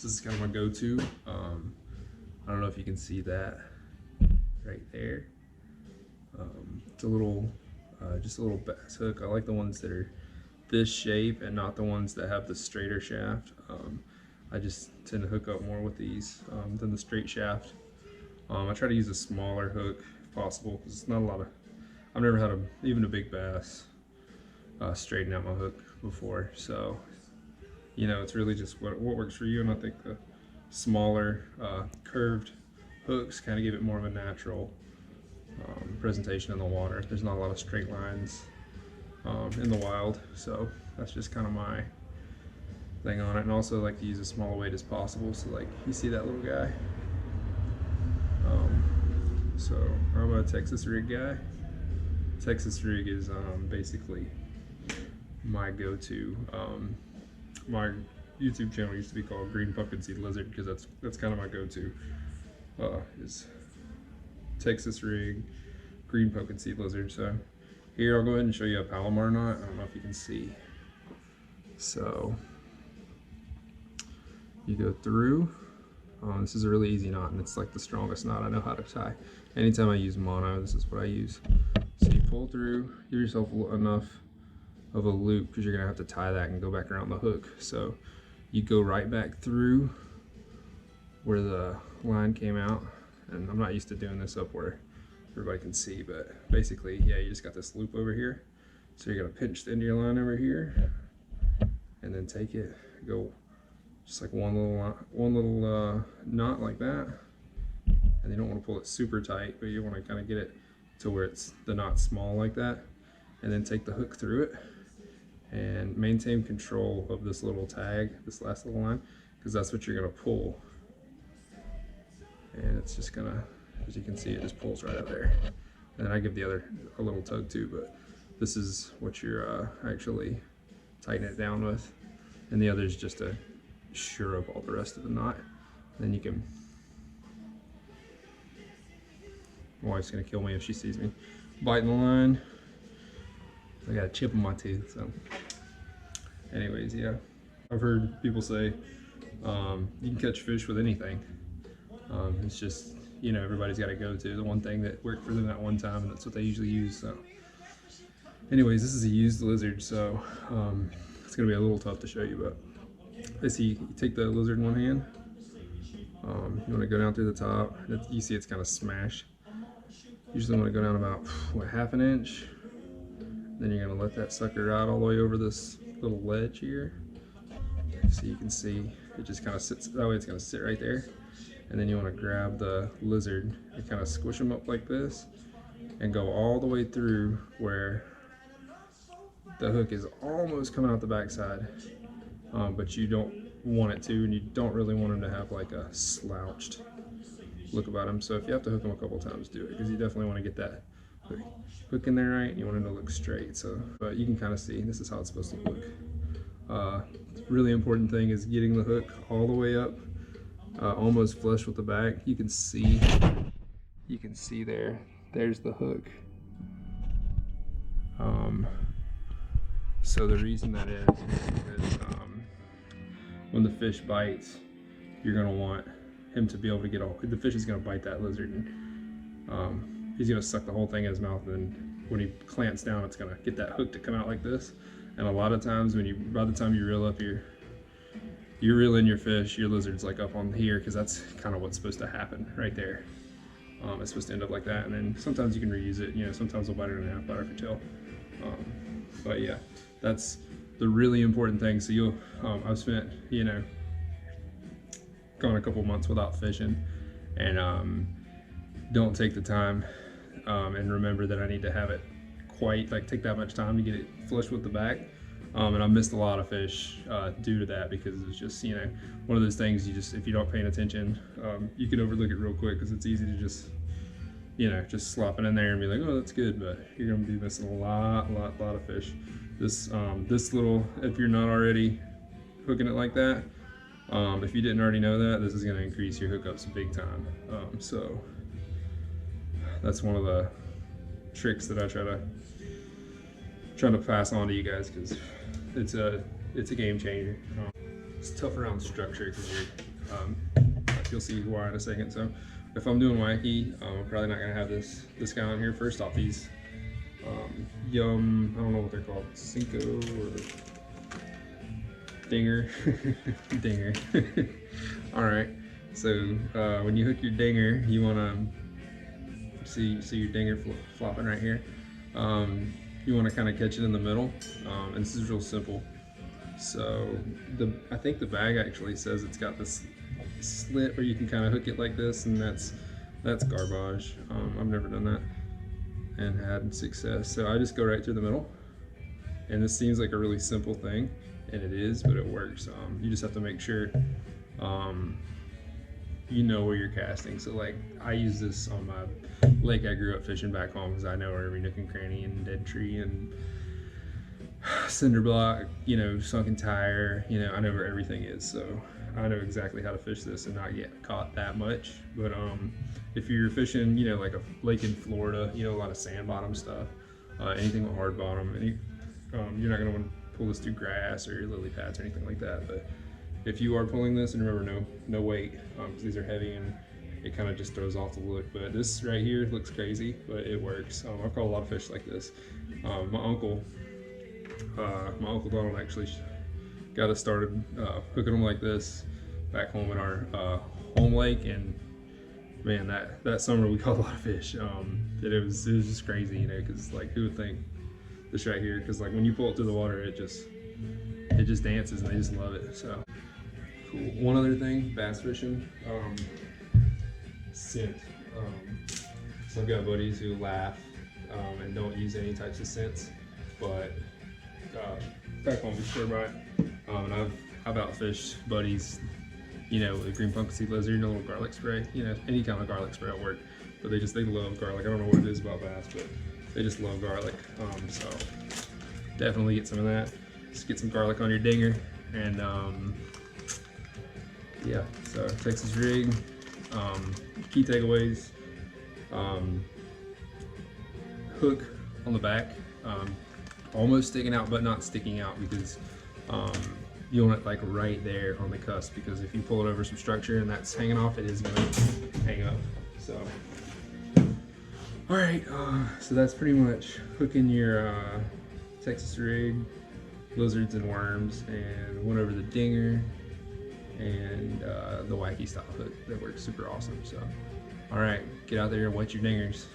This is kind of my go-to. I don't know if you can see that right there. It's a little, just a little bass hook. I like the ones that are this shape and not the ones that have the straighter shaft. I just tend to hook up more with these than the straight shaft. I try to use a smaller hook if possible because it's not a lot of, I've never had even a big bass straighten out my hook before. So, you know, it's really just what works for you. And I think the smaller curved hooks kind of give it more of a natural presentation in the water. There's not a lot of straight lines in the wild, so that's just kind of my thing on it. And also I like to use as small a weight as possible. So like you see that little guy. So I'm a Texas rig guy. Texas rig is basically my go-to. My YouTube channel used to be called Green Pumpkin Seed Lizard because that's kind of my go-to. Is Texas rig, green pumpkin seed lizard. So here I'll go ahead and show you a Palomar knot. I don't know if you can see. So you go through. This is a really easy knot, and it's like the strongest knot I know how to tie. Anytime I use mono, this is what I use. So you pull through, give yourself enough of a loop because you're gonna have to tie that and go back around the hook. So you go right back through where the line came out, and I'm not used to doing this up where everybody can see, but basically, yeah, you just got this loop over here. So you're gonna pinch the end of your line over here, and then take it, go just like one little knot like that, and you don't want to pull it super tight, but you want to kind of get it to where the knot's small like that, and then take the hook through it and maintain control of this little tag, this last little line, because that's what you're gonna pull. And it's just gonna, as you can see, it just pulls right up there. And then I give the other a little tug too, but this is what you're actually tighten it down with. And the other is just to sure up all the rest of the knot. Then you can, my wife's gonna kill me if she sees me biting the line. I got a chip in my tooth, so. Anyways, yeah. I've heard people say you can catch fish with anything. It's just, you know, everybody's got to go to the one thing that worked for them that one time, and that's what they usually use. So anyways, this is a used lizard, so it's gonna be a little tough to show you, but I see you take the lizard in one hand. You want to go down through the top. You see it's kind of smashed. Usually want to go down about half an inch. Then you're gonna let that sucker ride all the way over this little ledge here, so you can see it just kind of sits that way. It's gonna sit right there. And then you want to grab the lizard and kind of squish them up like this and go all the way through where the hook is almost coming out the backside, but you don't want it to, and you don't really want them to have like a slouched look about them. So if you have to hook them a couple times, do it, because you definitely want to get that hook in there right, and you want them to look straight. So, but you can kind of see this is how it's supposed to look. Really important thing is getting the hook all the way up. Almost flush with the back. You can see there's the hook. So the reason that is because when the fish bites, you're gonna want him to be able to get the fish is gonna bite that lizard, and he's gonna suck the whole thing in his mouth, and when he clamps down, it's gonna get that hook to come out like this. And a lot of times by the time you reel up you reel in your fish, your lizard's like up on here, because that's kind of what's supposed to happen right there. It's supposed to end up like that, and then sometimes you can reuse it. You know, sometimes they'll bite it in half, bite off your tail. But yeah, that's the really important thing. So I've spent, you know, gone a couple months without fishing, and don't take the time and remember that I need to have it take that much time to get it flush with the back. And I missed a lot of fish due to that, because it's just, you know, one of those things if you don't pay attention, you can overlook it real quick, because it's easy to just, you know, just slop it in there and be like, oh, that's good, but you're gonna be missing a lot of fish. This little, if you're not already hooking it like that, if you didn't already know that, this is gonna increase your hookups big time. So that's one of the tricks that I try to pass on to you guys, because it's a game changer. it's tough around structure because you'll see why in a second. So if I'm doing wacky, I'm probably not gonna have this guy on here. First off, these I don't know what they're called, Cinco or Dinger. Dinger. All right, so when you hook your dinger, you wanna see your dinger flopping right here. You wanna kind of catch it in the middle, and this is real simple. So I think the bag actually says it's got this slit where you can kind of hook it like this, and that's garbage. I've never done that and had success. So I just go right through the middle, and this seems like a really simple thing, and it is, but it works. You just have to make sure you know where you're casting. So like I use this on my lake I grew up fishing back home, because I know where every nook and cranny and dead tree and cinder block, you know, sunken tire, you know, I know where everything is. So I know exactly how to fish this and not get caught that much. But if you're fishing, you know, like a lake in Florida, you know, a lot of sand bottom stuff, anything with hard bottom, you're not going to want to pull this through grass or lily pads or anything like that. But if you are pulling this, and remember, no weight, because these are heavy and it kind of just throws off the look. But this right here looks crazy, but it works. I've caught a lot of fish like this. My uncle Donald actually got us started hooking them like this back home in our home lake, and man, that summer we caught a lot of fish. It was just crazy, you know, because like who would think this right here? Because like when you pull it through the water, it just dances, and they just love it. So cool. One other thing, bass fishing, scent. So I've got buddies who laugh and don't use any types of scents, but back home we swear by it. And I've outfished buddies, you know, with green pumpkin seed lizard, a little garlic spray, you know, any kind of garlic spray will work. But they love garlic. I don't know what it is about bass, but they just love garlic. So definitely get some of that. Just get some garlic on your dinger, and yeah. So Texas rig. Key takeaways: hook on the back, almost sticking out but not sticking out, because you want it like right there on the cusp, because if you pull it over some structure and that's hanging off, it is going to hang up. So all right, so that's pretty much hooking your Texas rig, lizards and worms, and went over the dinger and the Whacky Style hook that works super awesome. So all right, get out there and wet your dingers.